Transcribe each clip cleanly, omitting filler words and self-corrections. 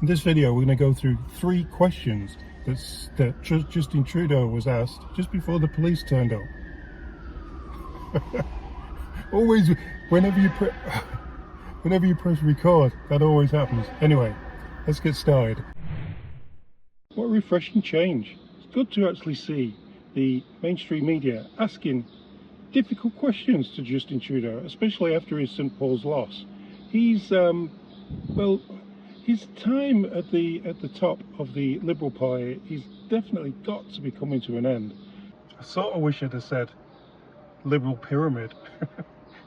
In this video, we're going to go through 3 questions that Justin Trudeau was asked just before the police turned up. Always, whenever you press record, that always happens. Anyway, let's get started. What a refreshing change. It's good to actually see the mainstream media asking difficult questions to Justin Trudeau, especially after his St Paul's loss. He's his time at the top of the Liberal Party, he's definitely got to be coming to an end. I sort of wish I'd have said Liberal pyramid,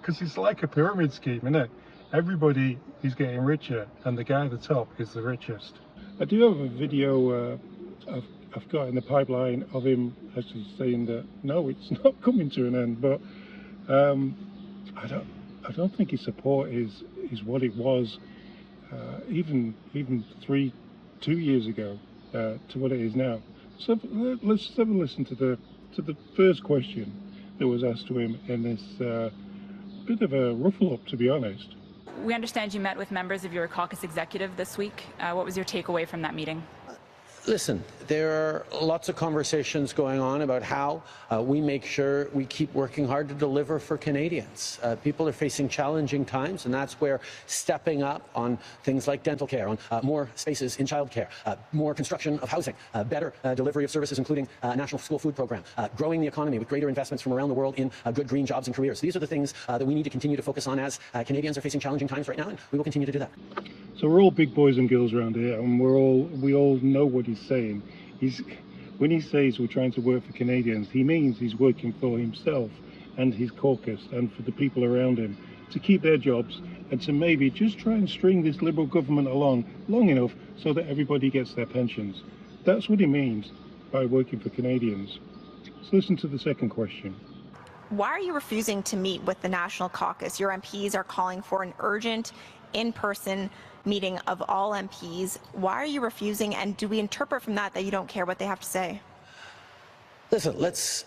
because it's like a pyramid scheme, isn't it? Everybody is getting richer, and the guy at the top is the richest. I do have a video I've got in the pipeline of him actually saying that no, it's not coming to an end, but I don't think his support is what it was even 2 years ago to what it is now. So let's have a listen to the first question that was asked to him in this bit of a ruffle up, to be honest. We understand you met with members of your caucus executive this week. What was your takeaway from that meeting? Listen, there are lots of conversations going on about how we make sure we keep working hard to deliver for Canadians. People are facing challenging times, and that's where stepping up on things like dental care, on more spaces in childcare, more construction of housing, better delivery of services, including a national school food program, growing the economy with greater investments from around the world in good green jobs and careers. These are the things that we need to continue to focus on as Canadians are facing challenging times right now, and we will continue to do that. So we're all big boys and girls around here, and we all know what he's saying. When he says we're trying to work for Canadians, he means he's working for himself and his caucus and for the people around him to keep their jobs and to maybe just try and string this Liberal government along long enough so that everybody gets their pensions. That's what he means by working for Canadians. Let's listen to the second question. Why are you refusing to meet with the National Caucus? Your MPs are calling for an urgent in-person meeting of all MPs. Why are you refusing, and do we interpret from that you don't care what they have to say? Listen, let's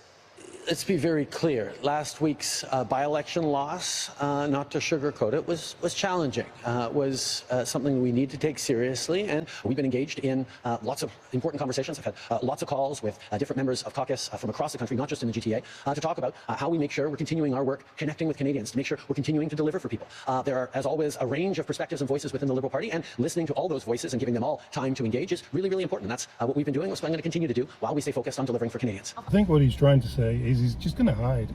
be very clear. Last week's by-election loss, not to sugarcoat it, was challenging. Was something we need to take seriously, and we've been engaged in lots of important conversations. I've had lots of calls with different members of caucus from across the country, not just in the GTA, to talk about how we make sure we're continuing our work connecting with Canadians, to make sure we're continuing to deliver for people. There are, as always, a range of perspectives and voices within the Liberal Party, and listening to all those voices and giving them all time to engage is really, really important. And that's what we've been doing. That's what I'm going to continue to do while we stay focused on delivering for Canadians. I think what he's trying to say is he's just going to hide.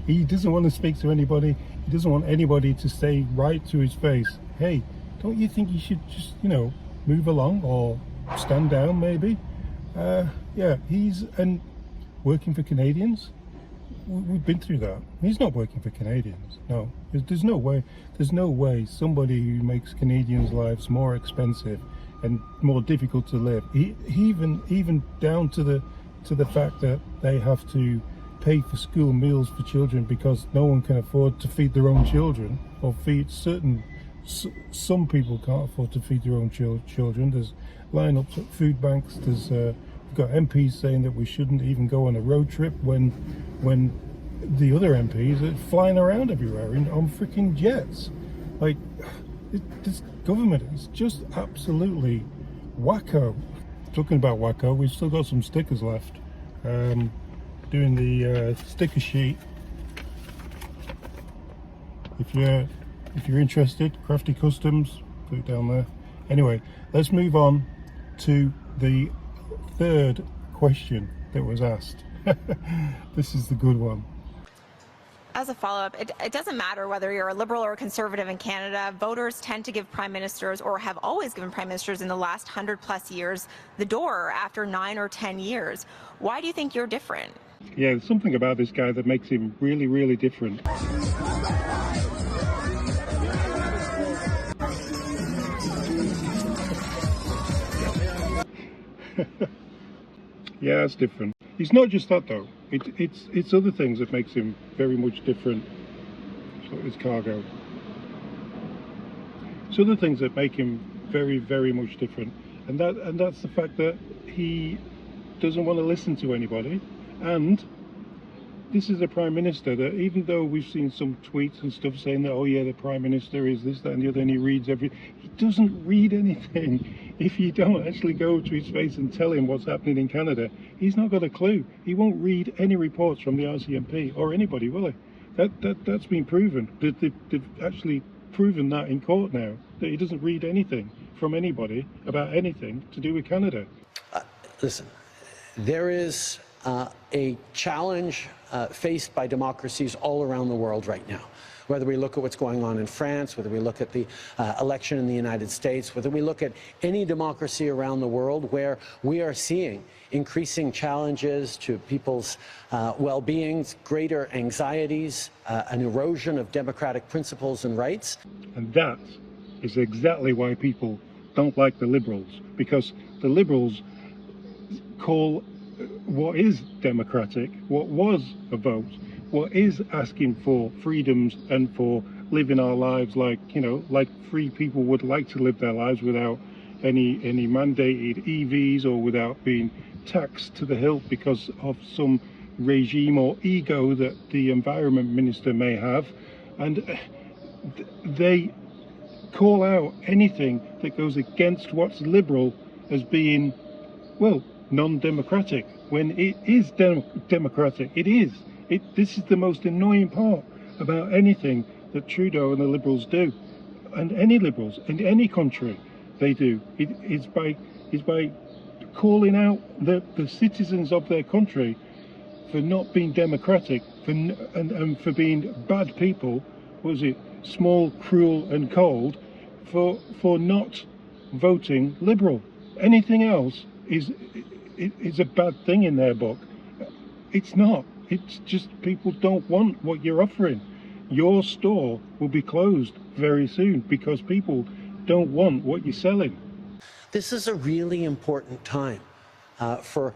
He doesn't want to speak to anybody. He doesn't want anybody to say right to his face, hey, don't you think you should just, move along or stand down maybe? Yeah, he's working for Canadians. We've been through that. He's not working for Canadians. No, there's no way somebody who makes Canadians' lives more expensive and more difficult to live, even down to the fact that they have to pay for school meals for children because no one can afford to feed their own children, or some people can't afford to feed their own children. There's lineups at food banks. We've got MPs saying that we shouldn't even go on a road trip when the other MPs are flying around everywhere on freaking jets. Like, this government is just absolutely wacko. Talking about wacko, we've still got some stickers left. Doing the sticker sheet. If you're interested, Crafty Customs, put it down there. Anyway, let's move on to the third question that was asked. This is the good one. As a follow-up, it doesn't matter whether you're a Liberal or a Conservative in Canada. Voters tend to give Prime Ministers, or have always given Prime Ministers in the last 100+ years, the door after 9 or 10 years. Why do you think you're different? Yeah, there's something about this guy that makes him really, really different. Yeah, it's different. He's not just that though. It's other things that makes him very much different. So his cargo. It's other things that make him very, very much different, and that's the fact that he doesn't want to listen to anybody, and this is a prime minister that, even though we've seen some tweets and stuff saying that, oh yeah, the prime minister is this, that and the other, and he reads he doesn't read anything. If you don't actually go to his face and tell him what's happening in Canada, he's not got a clue. He won't read any reports from the RCMP or anybody, will he? That's been proven. They've actually proven that in court now, that he doesn't read anything from anybody about anything to do with Canada. Listen, there is a challenge faced by democracies all around the world right now. Whether we look at what's going on in France, whether we look at the election in the United States, whether we look at any democracy around the world, where we are seeing increasing challenges to people's well-beings, greater anxieties, an erosion of democratic principles and rights. And that is exactly why people don't like the Liberals, because the Liberals call what is democratic, what was a vote, what is asking for freedoms and for living our lives like, you know, like free people would like to live their lives, without any mandated EVs or without being taxed to the hilt because of some regime or ego that the environment minister may have. And they call out anything that goes against what's liberal as being, well, non-democratic, when it is democratic. It is. This is the most annoying part about anything that Trudeau and the Liberals do, and any Liberals in any country they do. It's by calling out the citizens of their country for not being democratic, and for being bad people. Was it small, cruel, and cold? For not voting Liberal. Anything else is a bad thing in their book. It's not. It's just people don't want what you're offering. Your store will be closed very soon because people don't want what you're selling. This is a really important time for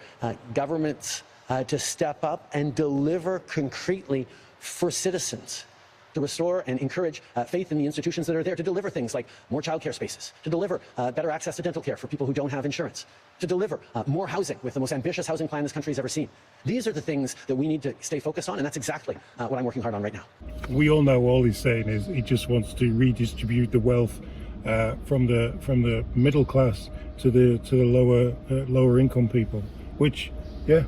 governments to step up and deliver concretely for citizens, to restore and encourage faith in the institutions that are there, to deliver things like more childcare spaces, to deliver better access to dental care for people who don't have insurance, to deliver more housing with the most ambitious housing plan this country has ever seen. These are the things that we need to stay focused on, and that's exactly what I'm working hard on right now. We all know all he's saying is he just wants to redistribute the wealth from the middle class to the lower income people, which, yeah,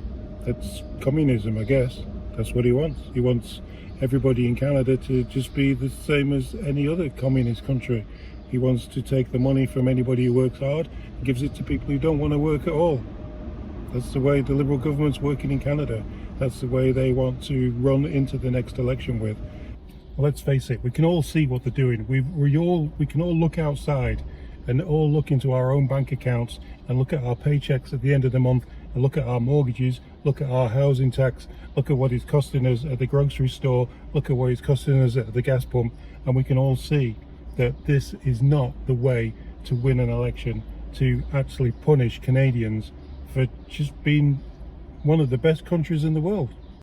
that's communism, I guess. That's what he wants. He wants everybody in Canada to just be the same as any other communist country. He wants to take the money from anybody who works hard and gives it to people who don't want to work at all. That's the way the Liberal government's working in Canada. That's the way they want to run into the next election with. Well, let's face it, we can all see what they're doing. We can all look outside and all look into our own bank accounts and look at our paychecks at the end of the month and look at our mortgages, look at our housing tax, look at what it's costing us at the grocery store, look at what it's costing us at the gas pump, and we can all see that this is not the way to win an election, to actually punish Canadians for just being one of the best countries in the world.